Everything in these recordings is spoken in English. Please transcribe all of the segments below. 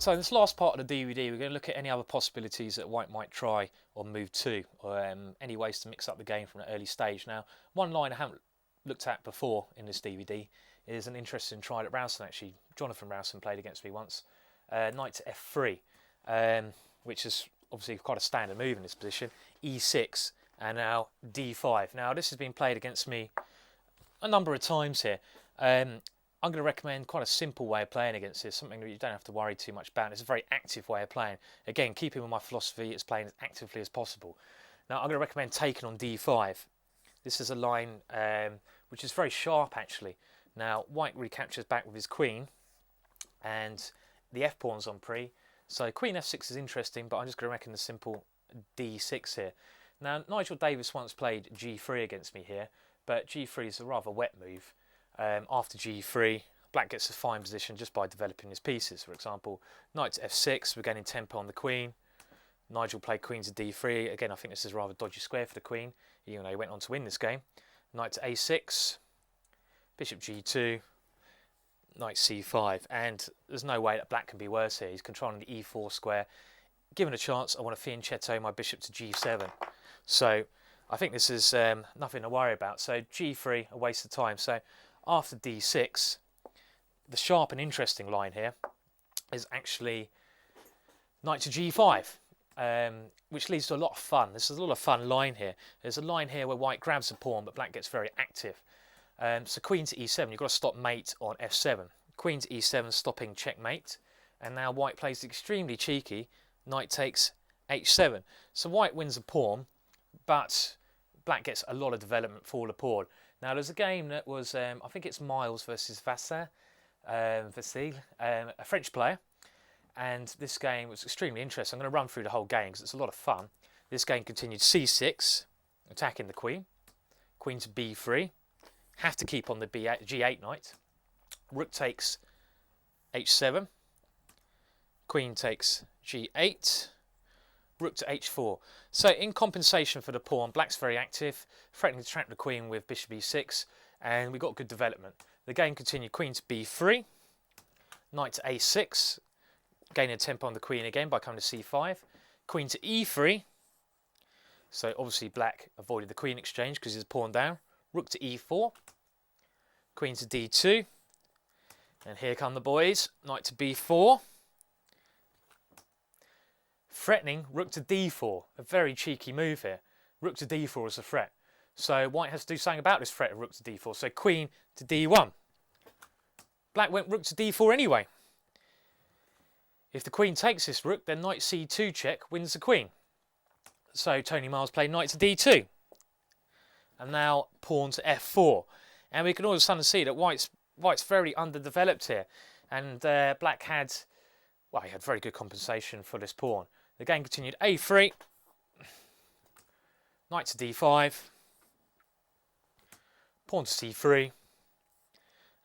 So in this last part of the DVD, we're going to look at any other possibilities that white might try on move 2, or any ways to mix up the game from an early stage. Now, one line I haven't looked at before in this DVD is an interesting try that Rowson actually, Jonathan Rowson played against me once, knight to f3, which is obviously quite a standard move in this position, e6, and now d5. Now this has been played against me a number of times here. I'm going to recommend quite a simple way of playing against this, something that you don't have to worry too much about. It's a very active way of playing. Again, keeping with my philosophy, it's playing as actively as possible. Now, I'm going to recommend taking on d5. This is a line which is very sharp, actually. Now, white recaptures back with his queen, and the f-pawn's on pre. So queen f6 is interesting, but I'm just going to recommend the simple d6 here. Now, Nigel Davis once played g3 against me here, but g3 is a rather wet move. After g3, black gets a fine position just by developing his pieces. For example, knight to f6, we're gaining tempo on the queen. Nigel played queen to d3. Again, I think this is a rather dodgy square for the queen, even though he went on to win this game. Knight to a6, bishop g2, knight c5. And there's no way that black can be worse here. He's controlling the e4 square. Given a chance, I want to fianchetto my bishop to g7. So I think this is nothing to worry about. So g3, a waste of time. So after d6, the sharp and interesting line here is actually knight to g5, which leads to a lot of fun. This is a lot of fun line here. There's a line here where white grabs a pawn, but black gets very active. So queen to e7, you've got to stop mate on f7. Queen to e7, stopping checkmate. And now white plays extremely cheeky. Knight takes h7. So white wins a pawn, but black gets a lot of development for the pawn. Now there's a game that was, I think it's Miles versus Vasile, a French player, and this game was extremely interesting. I'm going to run through the whole game because it's a lot of fun. This game continued c6, attacking the queen, queen to b3, have to keep on the g8 knight, rook takes h7, queen takes g8, rook to h4. So in compensation for the pawn, black's very active, threatening to trap the queen with bishop e6, and we got good development. The game continued, queen to b3, knight to a6, gaining tempo on the queen again by coming to c5, queen to e3. So obviously black avoided the queen exchange because he's pawn down. Rook to e4, queen to d2, and here come the boys, knight to b4. Threatening rook to d4, a very cheeky move here. Rook to d4 is a threat. So white has to do something about this threat of rook to d4. So queen to d1. Black went rook to d4 anyway. If the queen takes this rook, then knight c2 check wins the queen. So Tony Miles played knight to d2. And now pawn to f4. And we can all of a sudden see that white's very underdeveloped here. And black had, well, he had very good compensation for this pawn. The game continued, a3, knight to d5, pawn to c3,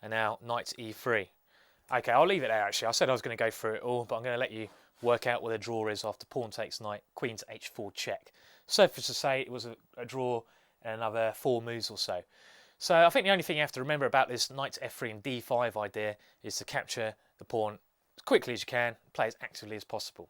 and now knight to e3. Okay, I'll leave it there actually. I said I was going to go through it all, but I'm going to let you work out what the draw is after pawn takes knight, queen to h4 check. Suffice to say, it was a draw and another 4 moves or so. So I think the only thing you have to remember about this knight to f3 and d5 idea is to capture the pawn as quickly as you can, play as actively as possible.